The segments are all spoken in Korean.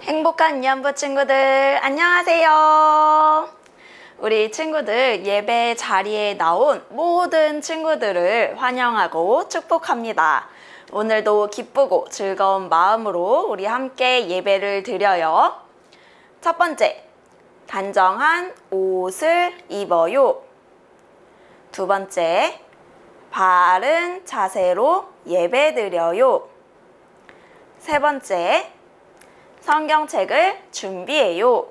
행복한 위안부 친구들 안녕하세요. 우리 친구들 예배 자리에 나온 모든 친구들을 환영하고 축복합니다. 오늘도 기쁘고 즐거운 마음으로 우리 함께 예배를 드려요. 첫 번째, 단정한 옷을 입어요. 두 번째, 바른 자세로 예배드려요. 세 번째, 성경책을 준비해요.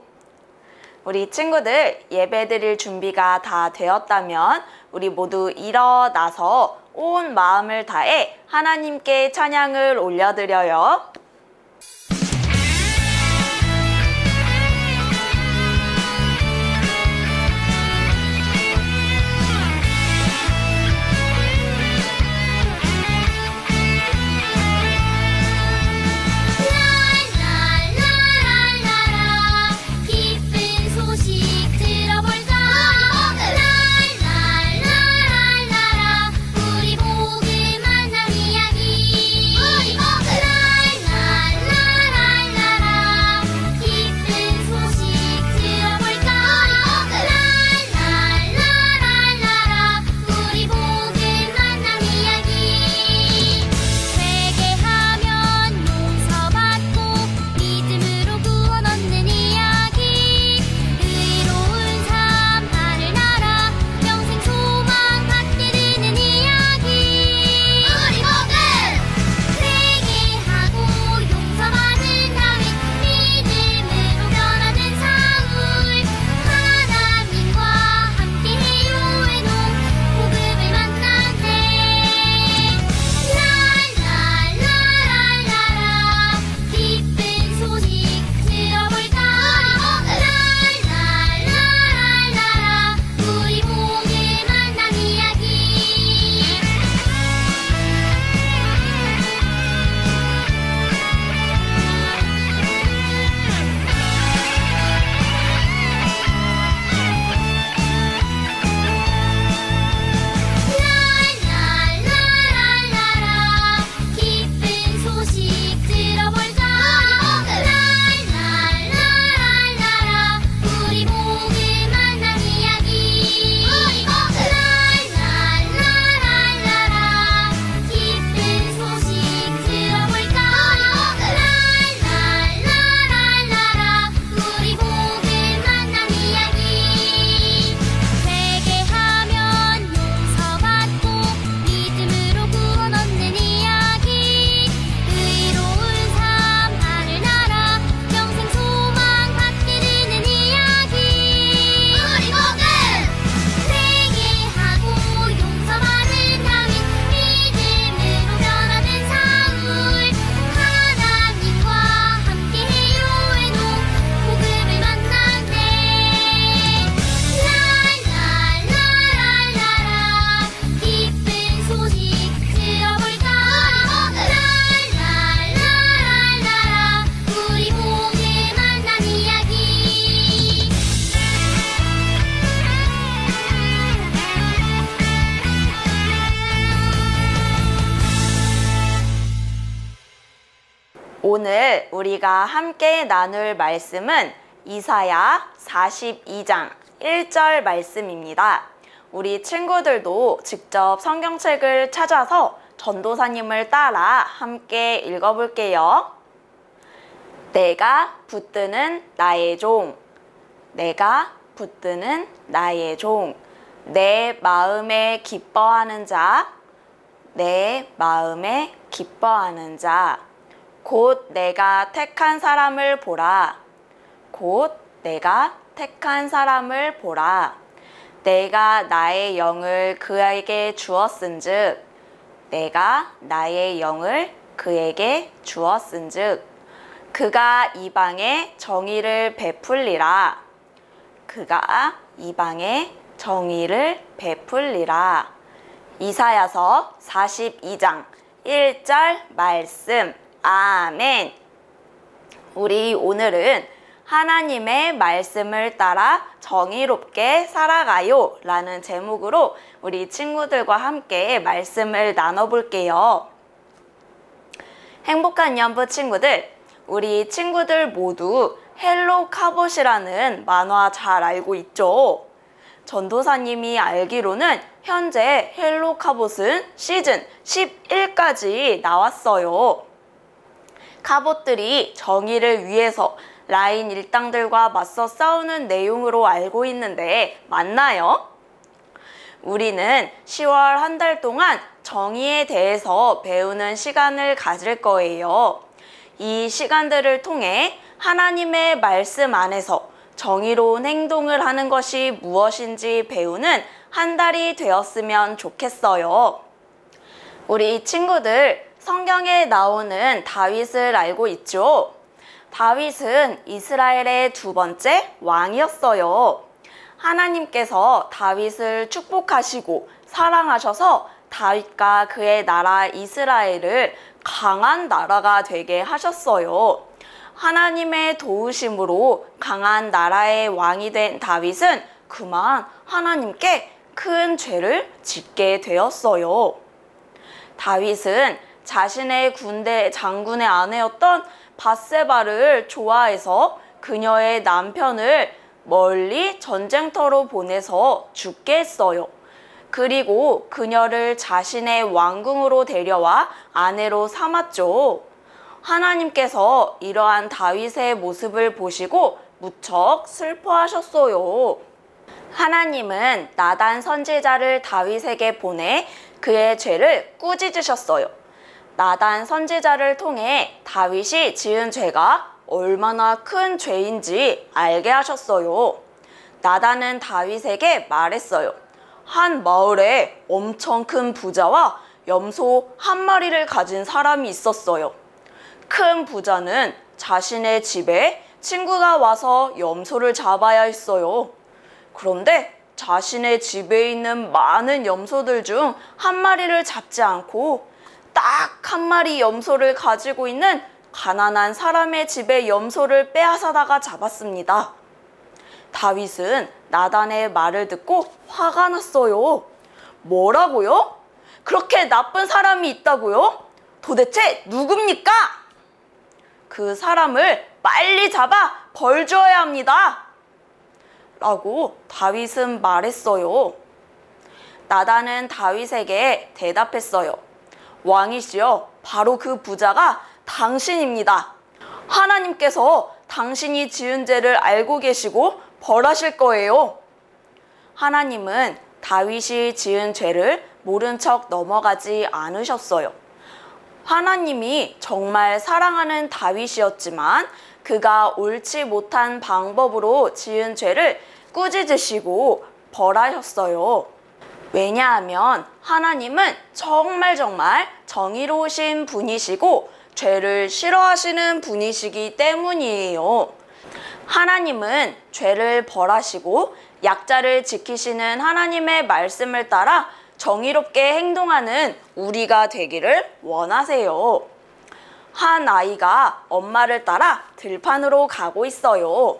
우리 친구들 예배드릴 준비가 다 되었다면 우리 모두 일어나서 온 마음을 다해 하나님께 찬양을 올려드려요. 오늘 우리가 함께 나눌 말씀은 이사야 42장 1절 말씀입니다. 우리 친구들도 직접 성경책을 찾아서 전도사님을 따라 함께 읽어볼게요. 내가 붙드는 나의 종, 내가 붙드는 나의 종, 내 마음에 기뻐하는 자, 내 마음에 기뻐하는 자, 곧 내가 택한 사람을 보라. 곧 내가 택한 사람을 보라. 내가 나의 영을 그에게 주었은즉, 내가 나의 영을 그에게 주었은즉, 그가 이방에 정의를 베풀리라. 그가 이방에 정의를 베풀리라. 이사야서 42장 1절 말씀. 아멘. 우리 오늘은 하나님의 말씀을 따라 정의롭게 살아가요 라는 제목으로 우리 친구들과 함께 말씀을 나눠볼게요. 행복한 위안부 친구들, 우리 친구들 모두 헬로 카봇이라는 만화 잘 알고 있죠? 전도사님이 알기로는 현재 헬로 카봇은 시즌 11까지 나왔어요. 카봇들이 정의를 위해서 라인 일당들과 맞서 싸우는 내용으로 알고 있는데 맞나요? 우리는 10월 한 달 동안 정의에 대해서 배우는 시간을 가질 거예요. 이 시간들을 통해 하나님의 말씀 안에서 정의로운 행동을 하는 것이 무엇인지 배우는 한 달이 되었으면 좋겠어요. 우리 친구들, 성경에 나오는 다윗을 알고 있죠? 다윗은 이스라엘의 두 번째 왕이었어요. 하나님께서 다윗을 축복하시고 사랑하셔서 다윗과 그의 나라 이스라엘을 강한 나라가 되게 하셨어요. 하나님의 도우심으로 강한 나라의 왕이 된 다윗은 그만 하나님께 큰 죄를 짓게 되었어요. 다윗은 자신의 군대 장군의 아내였던 밧세바를 좋아해서 그녀의 남편을 멀리 전쟁터로 보내서 죽게 했어요. 그리고 그녀를 자신의 왕궁으로 데려와 아내로 삼았죠. 하나님께서 이러한 다윗의 모습을 보시고 무척 슬퍼하셨어요. 하나님은 나단 선지자를 다윗에게 보내 그의 죄를 꾸짖으셨어요. 나단 선지자를 통해 다윗이 지은 죄가 얼마나 큰 죄인지 알게 하셨어요. 나단은 다윗에게 말했어요. 한 마을에 엄청 큰 부자와 염소 한 마리를 가진 사람이 있었어요. 큰 부자는 자신의 집에 친구가 와서 염소를 잡아야 했어요. 그런데 자신의 집에 있는 많은 염소들 중 한 마리를 잡지 않고 딱 한 마리 염소를 가지고 있는 가난한 사람의 집에 염소를 빼앗아다가 잡았습니다. 다윗은 나단의 말을 듣고 화가 났어요. 뭐라고요? 그렇게 나쁜 사람이 있다고요? 도대체 누굽니까? 그 사람을 빨리 잡아 벌 주어야 합니다. 라고 다윗은 말했어요. 나단은 다윗에게 대답했어요. 왕이시여, 바로 그 부자가 당신입니다. 하나님께서 당신이 지은 죄를 알고 계시고 벌하실 거예요. 하나님은 다윗이 지은 죄를 모른 척 넘어가지 않으셨어요. 하나님이 정말 사랑하는 다윗이었지만 그가 옳지 못한 방법으로 지은 죄를 꾸짖으시고 벌하셨어요. 왜냐하면 하나님은 정말 정의로우신 분이시고 죄를 싫어하시는 분이시기 때문이에요. 하나님은 죄를 벌하시고 약자를 지키시는 하나님의 말씀을 따라 정의롭게 행동하는 우리가 되기를 원하세요. 한 아이가 엄마를 따라 들판으로 가고 있어요.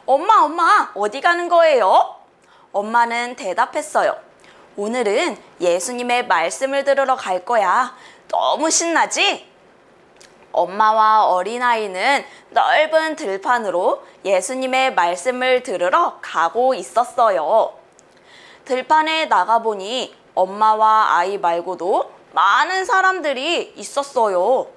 엄마, 어디 가는 거예요? 엄마는 대답했어요. 오늘은 예수님의 말씀을 들으러 갈 거야. 너무 신나지? 엄마와 어린아이는 넓은 들판으로 예수님의 말씀을 들으러 가고 있었어요. 들판에 나가보니 엄마와 아이 말고도 많은 사람들이 있었어요.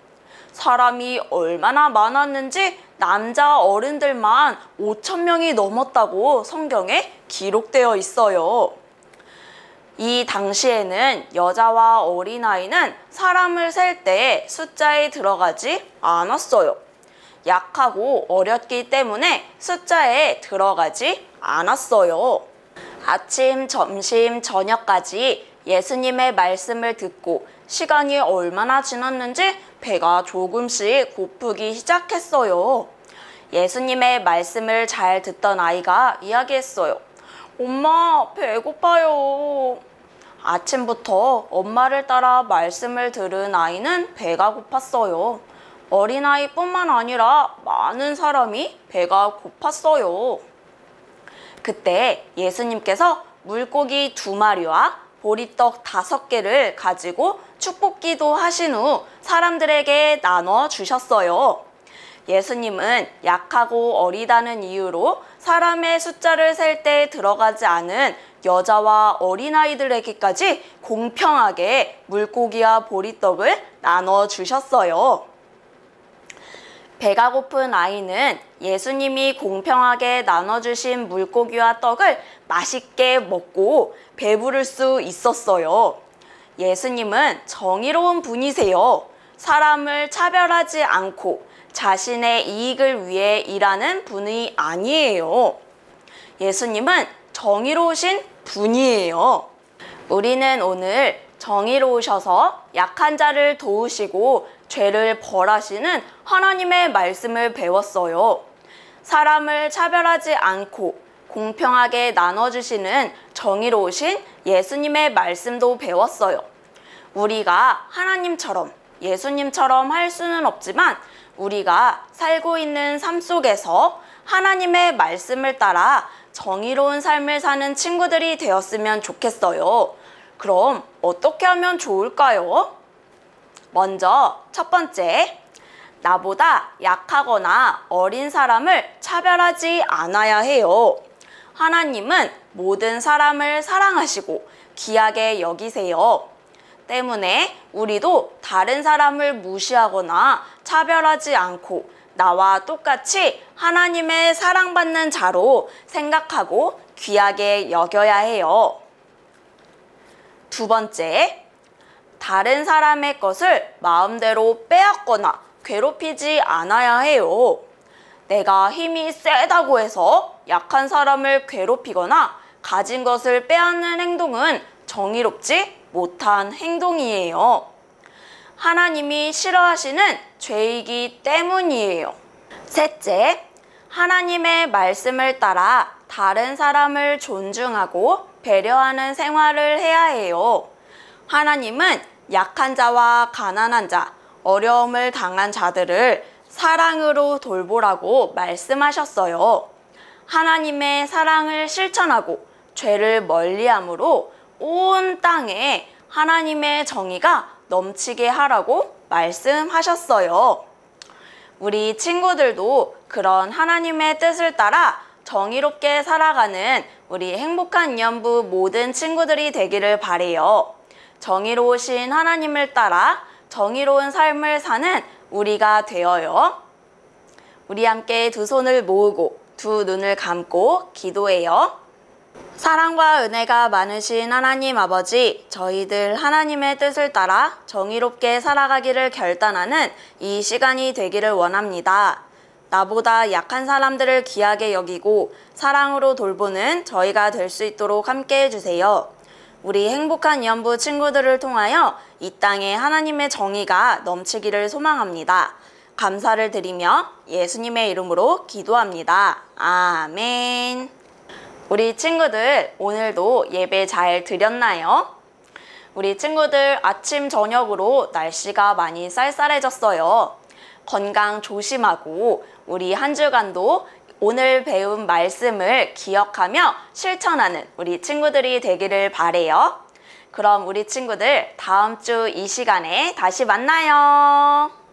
사람이 얼마나 많았는지 남자 어른들만 5,000명이 넘었다고 성경에 기록되어 있어요. 이 당시에는 여자와 어린아이는 사람을 셀 때 숫자에 들어가지 않았어요. 약하고 어렸기 때문에 숫자에 들어가지 않았어요. 아침, 점심, 저녁까지 예수님의 말씀을 듣고 시간이 얼마나 지났는지 배가 조금씩 고프기 시작했어요. 예수님의 말씀을 잘 듣던 아이가 이야기했어요. 엄마, 배고파요. 아침부터 엄마를 따라 말씀을 들은 아이는 배가 고팠어요. 어린아이뿐만 아니라 많은 사람이 배가 고팠어요. 그때 예수님께서 물고기 2마리와 보리떡 5개를 가지고 축복기도 하신 후 사람들에게 나눠 주셨어요. 예수님은 약하고 어리다는 이유로 사람의 숫자를 셀 때 들어가지 않은 여자와 어린아이들에게까지 공평하게 물고기와 보리떡을 나눠주셨어요. 배가 고픈 아이는 예수님이 공평하게 나눠주신 물고기와 떡을 맛있게 먹고 배부를 수 있었어요. 예수님은 정의로운 분이세요. 사람을 차별하지 않고 자신의 이익을 위해 일하는 분이 아니에요. 예수님은 정의로우신 분이에요. 우리는 오늘 정의로우셔서 약한 자를 도우시고 죄를 벌하시는 하나님의 말씀을 배웠어요. 사람을 차별하지 않고 공평하게 나눠주시는 정의로우신 예수님의 말씀도 배웠어요. 우리가 하나님처럼 예수님처럼 할 수는 없지만 우리가 살고 있는 삶 속에서 하나님의 말씀을 따라 정의로운 삶을 사는 친구들이 되었으면 좋겠어요. 그럼 어떻게 하면 좋을까요? 먼저 첫 번째, 나보다 약하거나 어린 사람을 차별하지 않아야 해요. 하나님은 모든 사람을 사랑하시고 귀하게 여기세요. 때문에 우리도 다른 사람을 무시하거나 차별하지 않고 나와 똑같이 하나님의 사랑받는 자로 생각하고 귀하게 여겨야 해요. 두 번째, 다른 사람의 것을 마음대로 빼앗거나 괴롭히지 않아야 해요. 내가 힘이 세다고 해서 약한 사람을 괴롭히거나 가진 것을 빼앗는 행동은 정의롭지 못한 행동이에요. 하나님이 싫어하시는 죄이기 때문이에요. 셋째, 하나님의 말씀을 따라 다른 사람을 존중하고 배려하는 생활을 해야 해요. 하나님은 약한 자와 가난한 자, 어려움을 당한 자들을 사랑으로 돌보라고 말씀하셨어요. 하나님의 사랑을 실천하고 죄를 멀리함으로 온 땅에 하나님의 정의가 넘치게 하라고 말씀하셨어요. 우리 친구들도 그런 하나님의 뜻을 따라 정의롭게 살아가는 우리 행복한 이연부 모든 친구들이 되기를 바래요. 정의로우신 하나님을 따라 정의로운 삶을 사는 우리가 되어요. 우리 함께 두 손을 모으고 두 눈을 감고 기도해요. 사랑과 은혜가 많으신 하나님 아버지, 저희들 하나님의 뜻을 따라 정의롭게 살아가기를 결단하는 이 시간이 되기를 원합니다. 나보다 약한 사람들을 귀하게 여기고 사랑으로 돌보는 저희가 될 수 있도록 함께 해주세요. 우리 행복한 이연부 친구들을 통하여 이 땅에 하나님의 정의가 넘치기를 소망합니다. 감사를 드리며 예수님의 이름으로 기도합니다. 아멘. 우리 친구들 오늘도 예배 잘 드렸나요? 우리 친구들 아침 저녁으로 날씨가 많이 쌀쌀해졌어요. 건강 조심하고 우리 한 주간도 오늘 배운 말씀을 기억하며 실천하는 우리 친구들이 되기를 바래요. 그럼 우리 친구들 다음 주 이 시간에 다시 만나요.